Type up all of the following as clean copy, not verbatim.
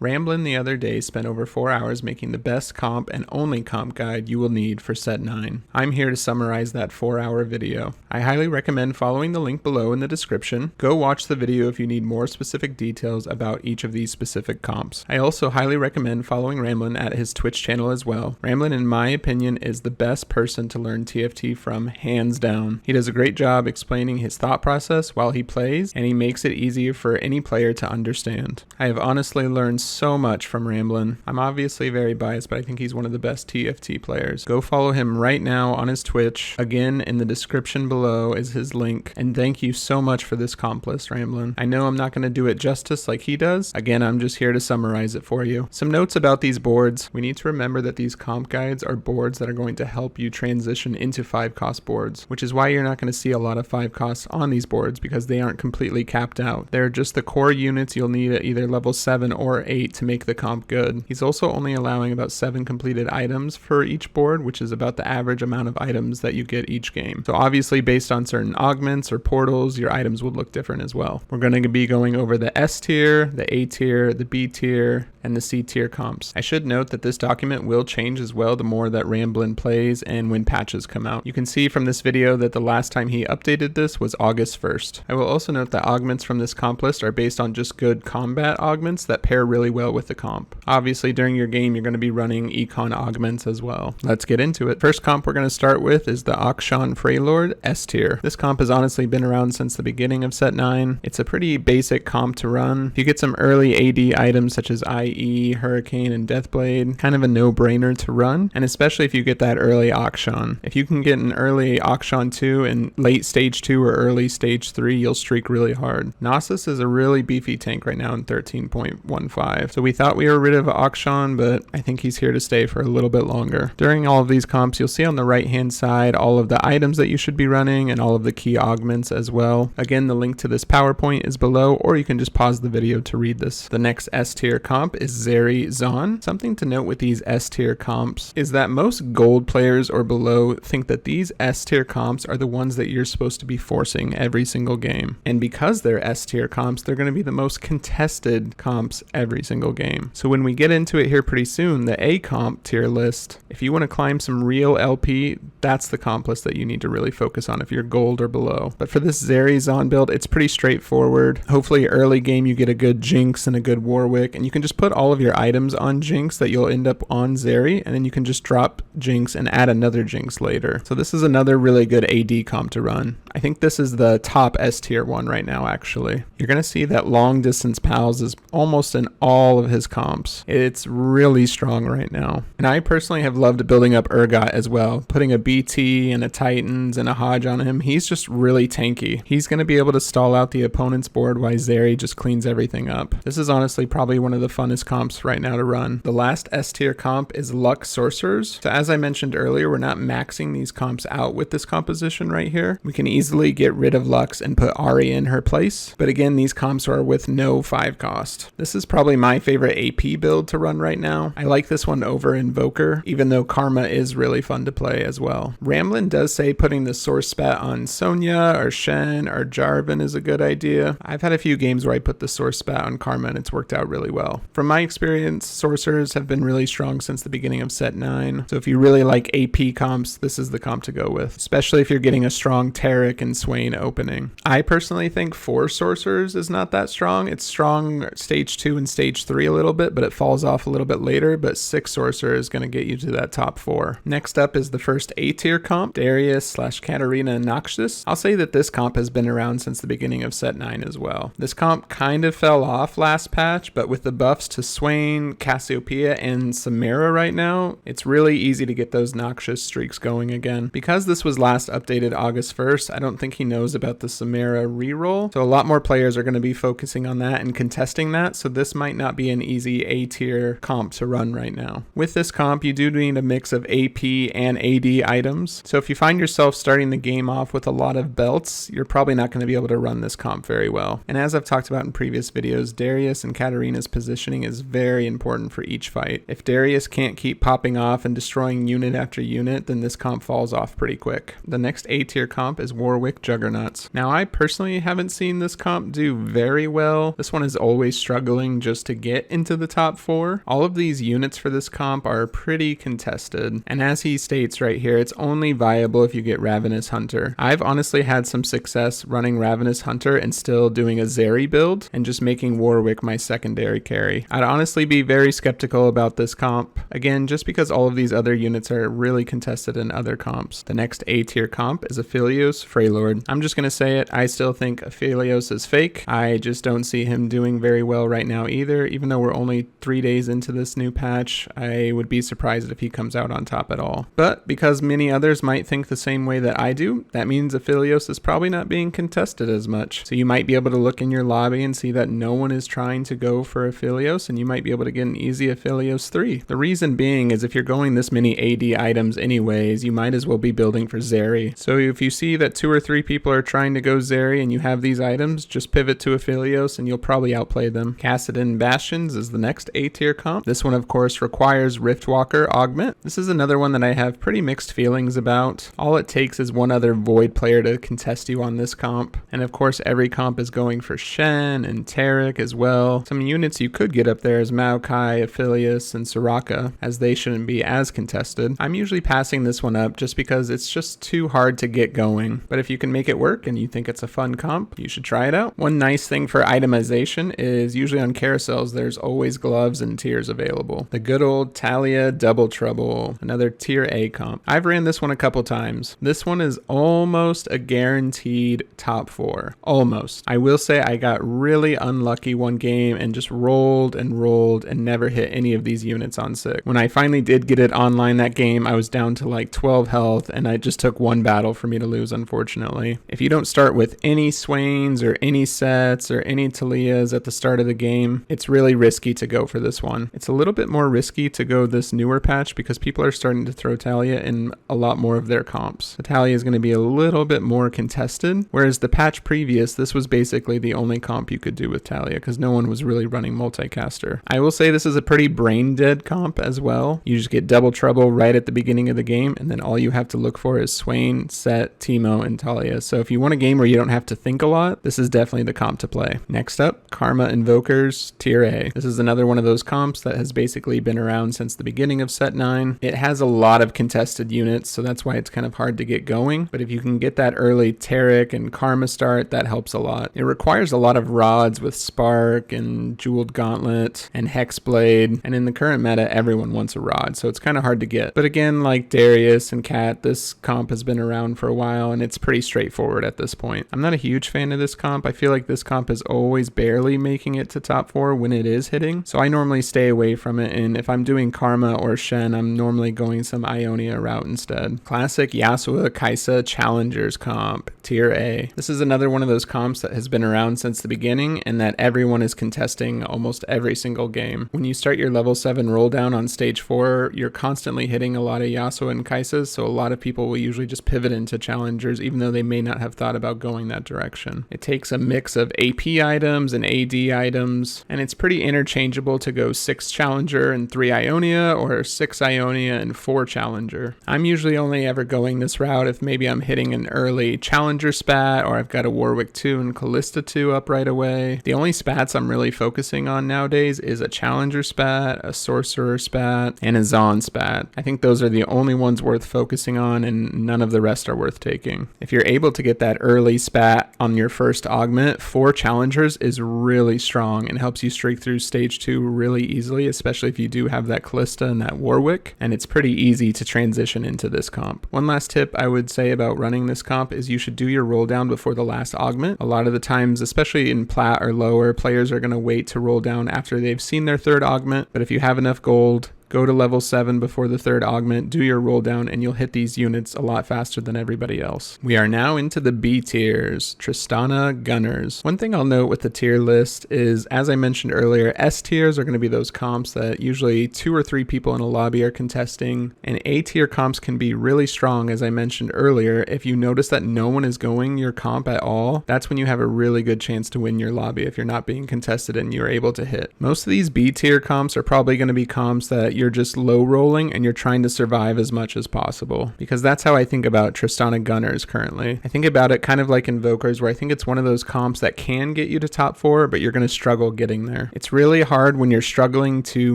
Ramblinnn the other day spent over 4 hours making the best comp and only comp guide you will need for set 9. I'm here to summarize that 4-hour video. I highly recommend following the link below in the description. Go watch the video if you need more specific details about each of these specific comps. I also highly recommend following Ramblinnn at his Twitch channel as well. Ramblinnn, in my opinion, is the best person to learn TFT from, hands down. He does a great job explaining his thought process while he plays, and he makes it easier for any player to understand. I have honestly learned so much from Ramblinnn. I'm obviously very biased, but I think he's one of the best TFT players. Go follow him right now on his Twitch. Again, in the description below is his link. And thank you so much for this comp list, Ramblinnn. I know I'm not going to do it justice like he does. Again, I'm just here to summarize it for you. Some notes about these boards. We need to remember that these comp guides are boards that are going to help you transition into 5-cost boards, which is why you're not going to see a lot of 5 costs on these boards, because they aren't completely capped out. They're just the core units you'll need at either level 7 or 8 to make the comp good. He's also only allowing about 7 completed items for each board, which is about the average amount of items that you get each game. So obviously based on certain augments or portals, your items would look different as well. We're going to be going over the S tier, the A tier, the B tier, and the C tier comps. I should note that this document will change as well the more that Ramblinnn plays and when patches come out. You can see from this video that the last time he updated this was August 1st. I will also note that augments from this comp list are based on just good combat augments that pair really well with the comp. Obviously during your game you're going to be running econ augments as well. Let's get into it. First comp we're going to start with is the Akshan Freljord S tier. This comp has honestly been around since the beginning of set 9. It's a pretty basic comp to run. If you get some early AD items such as IE, Hurricane, and Deathblade, kind of a no-brainer to run, and especially if you get that early Akshan. If you can get an early Akshan 2 in late stage 2 or early stage 3, you'll streak really hard. Noxus is a really beefy tank right now in 13.15, so we thought we were rid of Akshan, but I think he's here to stay for a little bit longer. During all of these comps, you'll see on the right hand side all of the items that you should be running and all of the key augments as well. Again, the link to this PowerPoint is below, or you can just pause the video to read this. The next S tier comp is Zeri Zaun. Something to note with these S tier comps is that most gold players or below think that these S tier comps are the ones that you're supposed to be forcing every single game. And because they're S tier comps, they're going to be the most contested comps every single game. So when we get into it here pretty soon, the A comp tier list, if you want to climb some real LP, that's the comp list that you need to really focus on if you're gold or below. But for this Zeri Zaun build, it's pretty straightforward. Hopefully early game you get a good Jinx and a good Warwick, and you can just put all of your items on Jinx that you'll end up on Zeri, and then you can just drop Jinx and add another Jinx later. So this is another really good AD comp to run. I think this is the top S tier one right now actually. You're going to see that long distance pals is almost in all of his comps. It's really strong right now. And I personally have loved building up Urgot as well. Putting a BT and a Titans and a Hodge on him, he's just really tanky. He's going to be able to stall out the opponent's board while Zeri just cleans everything up. This is honestly probably one of the funnest comps right now to run. The last S tier comp is Lux Sorcerers. So as I mentioned earlier, we're not maxing these comps out with this composition right here. We can easily get rid of Lux and put Ahri in her place. But again, these comps are with no 5 cost. This is probably my favorite AP build to run right now. I like this one over Invoker, even though Karma is really fun to play as well. Ramblinnn does say putting the Source Spat on Sonya or Shen or Jarvan is a good idea. I've had a few games where I put the Source Spat on Karma and it's worked out really well. From my experience, Sorcerers have been really strong since the beginning of set 9. So if you really like AP comps, this is the comp to go with, especially if you're getting a strong Taric and Swain opening. I personally think 4 Sorcerers is not that strong. It's strong stage 2 and stage 3 a little bit, but it falls off a little bit later, but 6 Sorcerer is going to get you to that top 4. Next up is the first A tier comp, Darius / Katarina and Noxus. I'll say that this comp has been around since the beginning of set 9 as well. This comp kind of fell off last patch, but with the buffs to Swain, Cassiopeia, and Samira right now, it's really easy to get those Noxus streaks going again. Because this was last updated August 1st, I don't think he knows about the Samira reroll, so a lot more players are going to be focusing on that and contesting that, so this might not be an easy A tier comp to run right now. With this comp, you do need a mix of AP and AD items, so if you find yourself starting the game off with a lot of belts, you're probably not going to be able to run this comp very well. And as I've talked about in previous videos, Darius and Katarina's positioning is very important for each fight. If Darius can't keep popping off and destroying unit after unit, then this comp falls off pretty quick. The next A tier comp is Warwick Juggernauts. Now, I personally haven't seen this comp do very well. This one is always struggling just to get into the top 4. All of these units for this comp are pretty contested, and as he states right here, it's only viable if you get Ravenous Hunter. I've honestly had some success running Ravenous Hunter and still doing a Zeri build and just making Warwick my secondary carry. I'd honestly be very skeptical about this comp, again, just because all of these other units are really contested in other comps. The next A tier comp is Aphelios Freljord. I'm just gonna say it, I still think Aphelios is fake. I just don't see him doing very well right now either. Even though we're only 3 days into this new patch, I would be surprised if he comes out on top at all. But because many others might think the same way that I do, that means Aphelios is probably not being contested as much. So you might be able to look in your lobby and see that no one is trying to go for Aphelios, and you might be able to get an easy Aphelios 3. The reason being is if you're going this many AD items anyways, you might as well be building for Zeri. So if you see that 2 or 3 people are trying to go Zeri and you have these items, just pivot to Aphelios and you'll probably outplay them. Kassadin Bastions is the next A tier comp. This one of course requires Riftwalker Augment. This is another one that I have pretty mixed feelings about. All it takes is one other Void player to contest you on this comp. And of course every comp is going for Shen and Taric as well. Some units you could get up there is Maokai, Aphelios, and Soraka, as they shouldn't be as contested. I'm usually passing this one up just because it's just too hard to get going. But if you can make it work and you think it's a fun comp, you should try it out. One nice thing for itemization is usually on carousels there's always gloves and tiers available. The good old Taliyah Double Trouble, another tier A comp. I've ran this one a couple times. This one is almost a guaranteed top 4. Almost. I will say I got really unlucky one game and just rolled and never hit any of these units on 6. When I finally did get it online that game, I was down to like 12 health and I just took one battle for me to lose, unfortunately. If you don't start with any Swains or any sets or any Taliyahs at the start of the game, it's really risky to go for this one. It's a little bit more risky to go this newer patch because people are starting to throw Taliyah in a lot more of their comps. The Taliyah is going to be a little bit more contested, whereas the patch previous, this was basically the only comp you could do with Taliyah because no one was really running multicaster. I will say this is a pretty brain dead comp as well. You just get double trouble right at the beginning of the game, and then all you have to look for is Swain, Set, Teemo, and Taliyah. So if you want a game where you don't have to think a lot, this is definitely the comp to play. Next up, Karma Invokers Tier A. This is another one of those comps that has basically been around since the beginning of Set 9. It has a lot of contested units, so that's why it's kind of hard to get going. But if you can get that early Taric and Karma start, that helps a lot. It requires a lot of rods with Spark and Jeweled Gauntlet and Hexblade, and in the current meta, everyone wants a rod, so it's kind of hard to get. But again, like Darius and Cat, this comp has been around for a while, and it's pretty straightforward at this point. I'm not a huge fan of this comp. I feel like this comp is always barely making it to top 4 when it is hitting, so I normally stay away from it, and if I'm doing Karma or Shen, I'm normally going some Ionia route instead. Classic Yasuo Kai'Sa Challengers comp, Tier A. This is another one of those comps that has been around since the beginning, and that everyone is contesting almost every single game. When you start your level 7 roll down on stage 4, you're constantly hitting a lot of Yasuo and Kai'Sas, so a lot of people will usually just pivot into challengers even though they may not have thought about going that direction. It takes a mix of AP items and AD items, and it's pretty interchangeable to go 6 challenger and 3 Ionia, or 6 Ionia and 4 challenger. I'm usually only ever going this route if maybe I'm hitting an early challenger spat, or I've got a Warwick 2 and Kalista 2 up right away. The only spats I'm really focusing on nowadays is a challenger spat, a sorcerer spat, and a Zaun spat. I think those are the only ones worth focusing on, and none of the rest are worth taking. If you're able to get that early spat on your first augment, 4 challengers is really strong and helps you streak through stage 2 really easily, especially if you do have that Kalista and that Warwick, and it's pretty easy to transition into this comp. One last tip I would say about running this comp is you should do your roll down before the last augment. A lot of the times, especially in plat or lower, players are going to wait to roll down after they've seen their 3rd augment, but if you have enough gold, Go to level 7 before the 3rd augment, do your roll down, and you'll hit these units a lot faster than everybody else. We are now into the B tiers, Tristana Gunners. One thing I'll note with the tier list is, as I mentioned earlier, S tiers are going to be those comps that usually 2 or 3 people in a lobby are contesting, and A tier comps can be really strong, as I mentioned earlier. If you notice that no one is going your comp at all, that's when you have a really good chance to win your lobby if you're not being contested and you're able to hit. Most of these B tier comps are probably going to be comps that you're just low rolling and you're trying to survive as much as possible, because that's how I think about Tristana Gunners currently. I think about it kind of like Invokers, where I think it's one of those comps that can get you to top 4, but you're going to struggle getting there. It's really hard when you're struggling to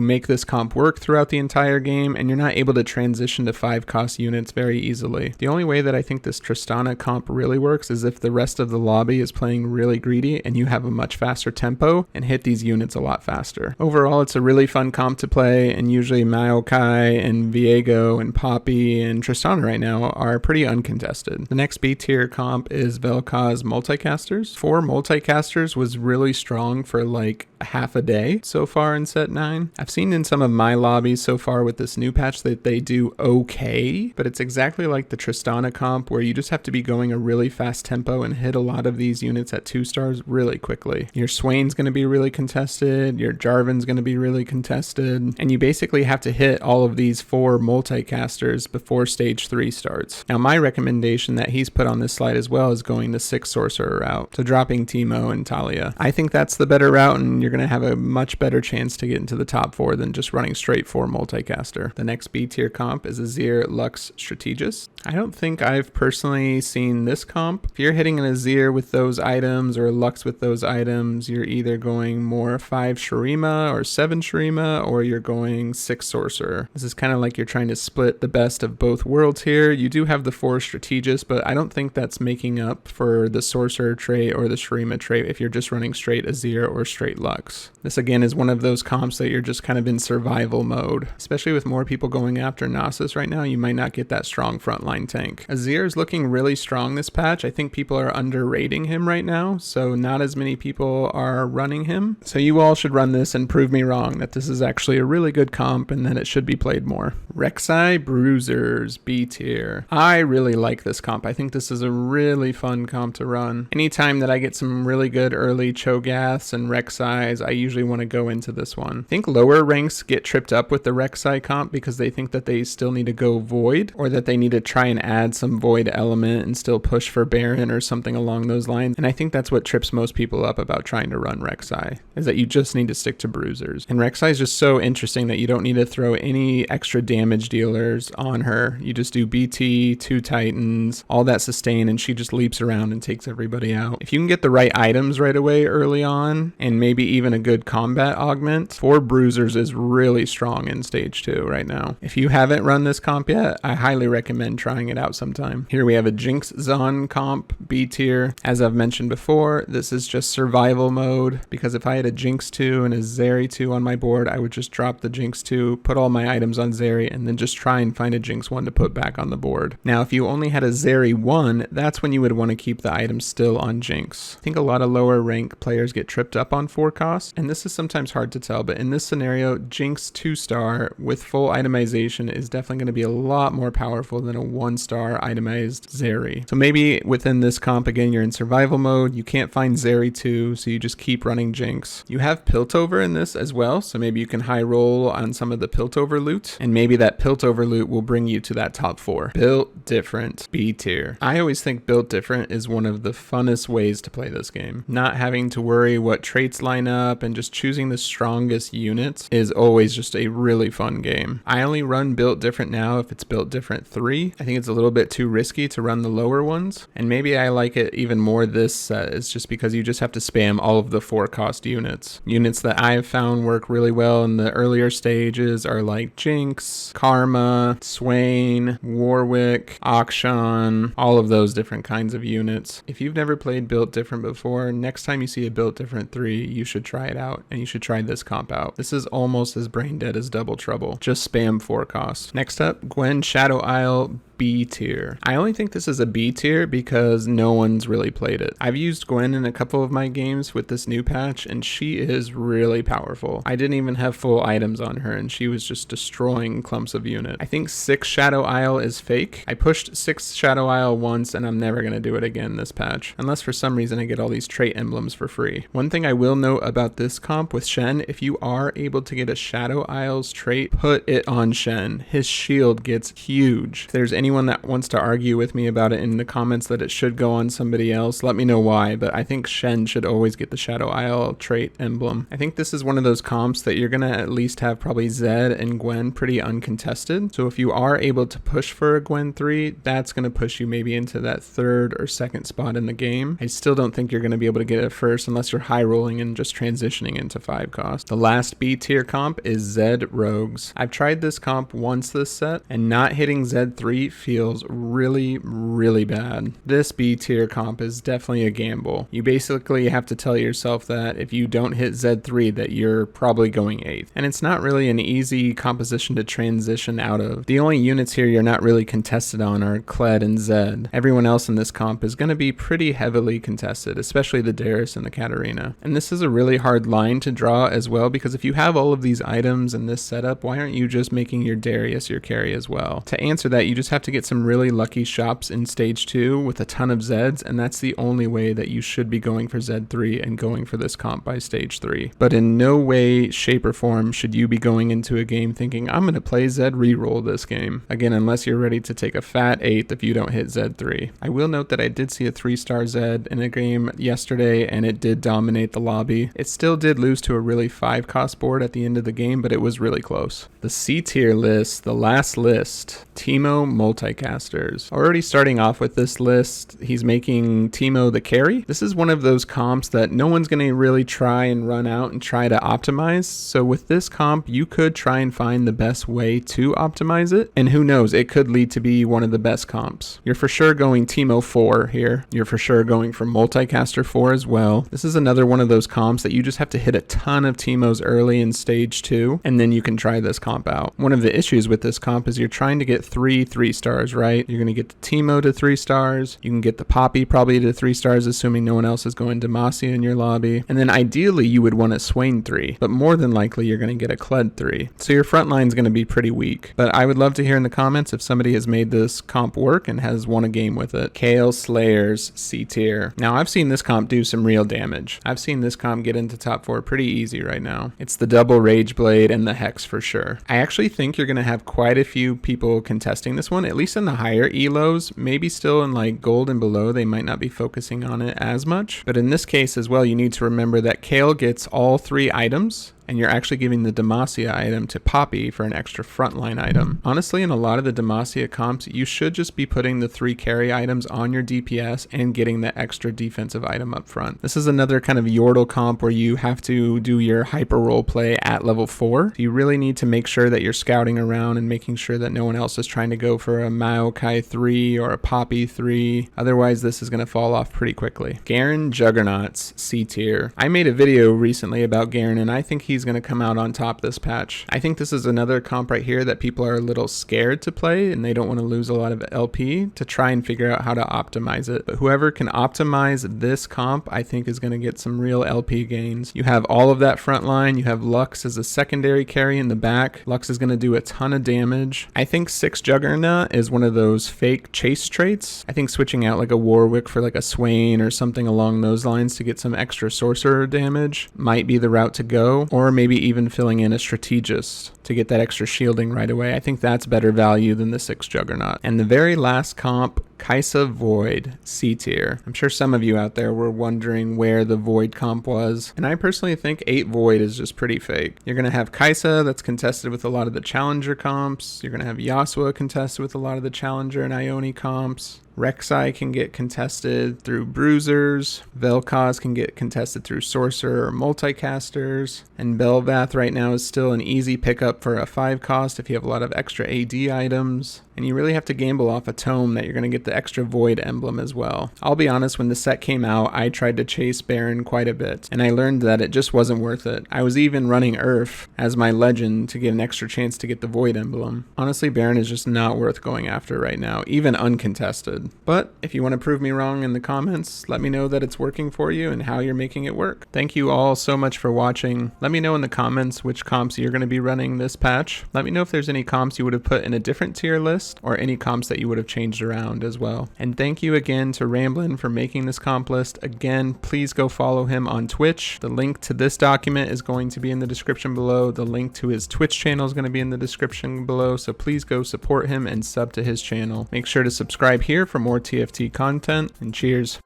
make this comp work throughout the entire game and you're not able to transition to 5-cost units very easily. The only way that I think this Tristana comp really works is if the rest of the lobby is playing really greedy and you have a much faster tempo and hit these units a lot faster. Overall, it's a really fun comp to play, and usually Maokai and Viego and Poppy and Tristana right now are pretty uncontested. The next B tier comp is Vel'Koz Multicasters. 4 Multicasters was really strong for like half a day so far in set 9. I've seen in some of my lobbies so far with this new patch that they do okay, but it's exactly like the Tristana comp where you just have to be going a really fast tempo and hit a lot of these units at 2 stars really quickly. Your Swain's going to be really contested, your Jarvan's going to be really contested, and you basically have to hit all of these 4 Multicasters before stage 3 starts. Now my recommendation that he's put on this slide as well is going the 6 sorcerer route, so dropping Teemo and Taliyah. I think that's the better route, and you're going to have a much better chance to get into the top 4 than just running straight 4 Multicaster. The next B tier comp is Azir Lux Strategist. I don't think I've personally seen this comp. If you're hitting an Azir with those items or Lux with those items, you're either going more 5 Shurima or 7 Shurima, or you're going 6 sorcerer. This is kind of like you're trying to split the best of both worlds here. You do have the 4 Strategist, but I don't think that's making up for the sorcerer trait or the Shurima trait if you're just running straight Azir or straight Lux. This again is one of those comps that you're just kind of in survival mode. Especially with more people going after Noxus right now, you might not get that strong frontline tank. Azir is looking really strong this patch. I think people are underrating him right now, so not as many people are running him. So you all should run this and prove me wrong that this is actually a really good comp and that it should be played more. Rek'Sai Bruisers, B tier. I really like this comp. I think this is a really fun comp to run. Anytime that I get some really good early Cho'Gaths and Rek'Sais, I usually want to go into this one. I think lower ranks get tripped up with the Rek'Sai comp because they think that they still need to go Void, or that they need to try and add some Void element and still push for Baron or something along those lines. And I think that's what trips most people up about trying to run Rek'Sai, is that you just need to stick to Bruisers. And Rek'Sai is just so interesting that you don't need to throw any extra damage dealers on her. You just do BT, 2 Titans, all that sustain, and she just leaps around and takes everybody out. If you can get the right items right away early on, and maybe even a good combat augment, 4 Bruisers is really strong in stage 2 right now. If you haven't run this comp yet, I highly recommend trying it out sometime. Here we have a Jinx Zaun comp, B tier. As I've mentioned before, this is just survival mode, because if I had a Jinx 2 and a Zeri 2 on my board, I would just drop the Jinx 2, put all my items on Zeri, and then just try and find a Jinx 1 to put back on the board. Now, if you only had a Zeri 1, that's when you would want to keep the items still on Jinx. I think a lot of lower rank players get tripped up on 4 cost, and this is sometimes hard to tell, but in this scenario, Jinx 2-star with full itemization is definitely going to be a lot more powerful than a 1-star itemized Zeri. So maybe within this comp, again, you're in survival mode, you can't find Zeri 2, so you just keep running Jinx. You have Piltover in this as well, so maybe you can high roll on some of the Piltover loot, and maybe that Piltover loot will bring you to that top 4. Built different, B tier. I always think built different is one of the funnest ways to play this game. Not having to worry what traits line up and just choosing the strongest units is always just a really fun game. I only run built different now if it's built different 3. I think it's a little bit too risky to run the lower ones, and maybe I like it even more this set is just because you just have to spam all of the 4 cost units. Units that I've found work really well in the earlier stages are like Jinx, Karma, Swain, Warwick, Akshan, all of those different kinds of units. If you've never played built different before, next time you see a built different 3, you should try it out, and you should try this comp out. This is almost as brain dead as Double Trouble. Just spam 4 costs. Next up, Gwen Shadow Isle B tier. I only think this is a B tier because no one's really played it. I've used Gwen in a couple of my games with this new patch, and she is really powerful. I didn't even have full items on her, and she was just destroying clumps of unit. I think 6 Shadow Isle is fake. I pushed 6 Shadow Isle once, and I'm never going to do it again this patch, unless for some reason I get all these trait emblems for free. One thing I will note about this comp with Shen, if you are able to get a Shadow Isles trait, put it on Shen. His shield gets huge. If there's anyone that wants to argue with me about it in the comments that it should go on somebody else, let me know why, but I think Shen should always get the Shadow Isle trait emblem. I think this is one of those comps that you're going to at least have probably Zed and Gwen pretty uncontested. So if you are able to push for a Gwen 3, that's going to push you maybe into that 3rd or 2nd spot in the game. I still don't think you're going to be able to get it first unless you're high rolling and just transitioning into 5 cost. The last B tier comp is Zed Rogues. I've tried this comp once this set, and not hitting Zed 3 feels really bad. This B tier comp is definitely a gamble. You basically have to tell yourself that if you don't hit Zed 3 that you're probably going 8th. And it's not really an easy composition to transition out of. The only units here you're not really contested on are Kled and Zed. Everyone else in this comp is going to be pretty heavily contested, especially the Darius and the Katarina. And this is a really hard line to draw as well, because if you have all of these items in this setup, why aren't you just making your Darius your carry as well? To answer that, you just have to get some really lucky shops in stage 2 with a ton of Zeds, and that's the only way that you should be going for Zed 3 and going for this comp by stage 3. But in no way, shape, or form should you be going into a game thinking, I'm going to play Zed reroll this game. Again, unless you're ready to take a fat 8th if you don't hit Zed 3. I will note that I did see a 3-star Zed in a game yesterday, and it did dominate the lobby. It still did lose to a really 5 cost board at the end of the game, but it was really close. The C tier list, the last list, Teemo Multicasters. Already starting off with this list, he's making Teemo the carry. This is one of those comps that no one's going to really try and run out and try to optimize. So with this comp, you could try and find the best way to optimize it. And who knows, it could lead to be one of the best comps. You're for sure going Teemo 4 here. You're for sure going for Multicaster 4 as well. This is another one of those comps that you just have to hit a ton of Teemos early in stage 2, and then you can try this comp out. One of the issues with this comp is you're trying to get 3 stars, right? You're going to get the Teemo to 3 stars. You can get the Poppy probably to 3 stars, assuming no one else is going Demacia in your lobby. And then ideally you would want a Swain 3, but more than likely you're going to get a Kled 3. So your front line is going to be pretty weak. But I would love to hear in the comments if somebody has made this comp work and has won a game with it. Kayle Slayers, C tier. Now I've seen this comp do some real damage. I've seen this comp get into top 4 pretty easy right now. It's the double Rage Blade and the Hex for sure. I actually think you're going to have quite a few people contesting this one, at least in the higher elos. Maybe still in like gold and below, they might not be focusing on it as much. But in this case as well, you need to remember that Kayle gets all 3 items, and you're actually giving the Demacia item to Poppy for an extra frontline item. Honestly, in a lot of the Demacia comps, you should just be putting the 3 carry items on your DPS and getting the extra defensive item up front. This is another kind of Yordle comp where you have to do your hyper role play at level 4. You really need to make sure that you're scouting around and making sure that no one else is trying to go for a Maokai 3 or a Poppy 3. Otherwise, this is going to fall off pretty quickly. Garen Juggernauts, C tier. I made a video recently about Garen, and I think he's going to come out on top this patch. I think this is another comp right here that people are a little scared to play, and they don't want to lose a lot of LP to try and figure out how to optimize it. But whoever can optimize this comp, I think is going to get some real LP gains. You have all of that front line. You have Lux as a secondary carry in the back. Lux is going to do a ton of damage. I think 6 Juggernaut is one of those fake chase traits. I think switching out like a Warwick for like a Swain or something along those lines to get some extra sorcerer damage might be the route to go, or maybe even filling in a strategist to get that extra shielding right away. I think that's better value than the 6 Juggernaut. And the very last comp, Kai'Sa Void, C tier. I'm sure some of you out there were wondering where the Void comp was, and I personally think 8 Void is just pretty fake. You're going to have Kai'Sa that's contested with a lot of the Challenger comps. You're going to have Yasuo contested with a lot of the Challenger and Ione comps. Rek'Sai can get contested through Bruisers. Vel'Koz can get contested through Sorcerer or Multicasters. And Bel'Vath right now is still an easy pickup up for a 5 cost if you have a lot of extra AD items. And you really have to gamble off a tome that you're going to get the extra Void emblem as well. I'll be honest, when the set came out, I tried to chase Baron quite a bit, and I learned that it just wasn't worth it. I was even running Urf as my legend to get an extra chance to get the Void emblem. Honestly, Baron is just not worth going after right now, even uncontested. But if you want to prove me wrong in the comments, let me know that it's working for you and how you're making it work. Thank you all so much for watching. Let me know in the comments which comps you're going to be running this patch. Let me know if there's any comps you would have put in a different tier list, or any comps that you would have changed around as well. And thank you again to Ramblinnn for making this comp list. Again, please go follow him on Twitch. The link to this document is going to be in the description below. The link to his Twitch channel is going to be in the description below, so please go support him and sub to his channel. Make sure to subscribe here for more TFT content, and cheers.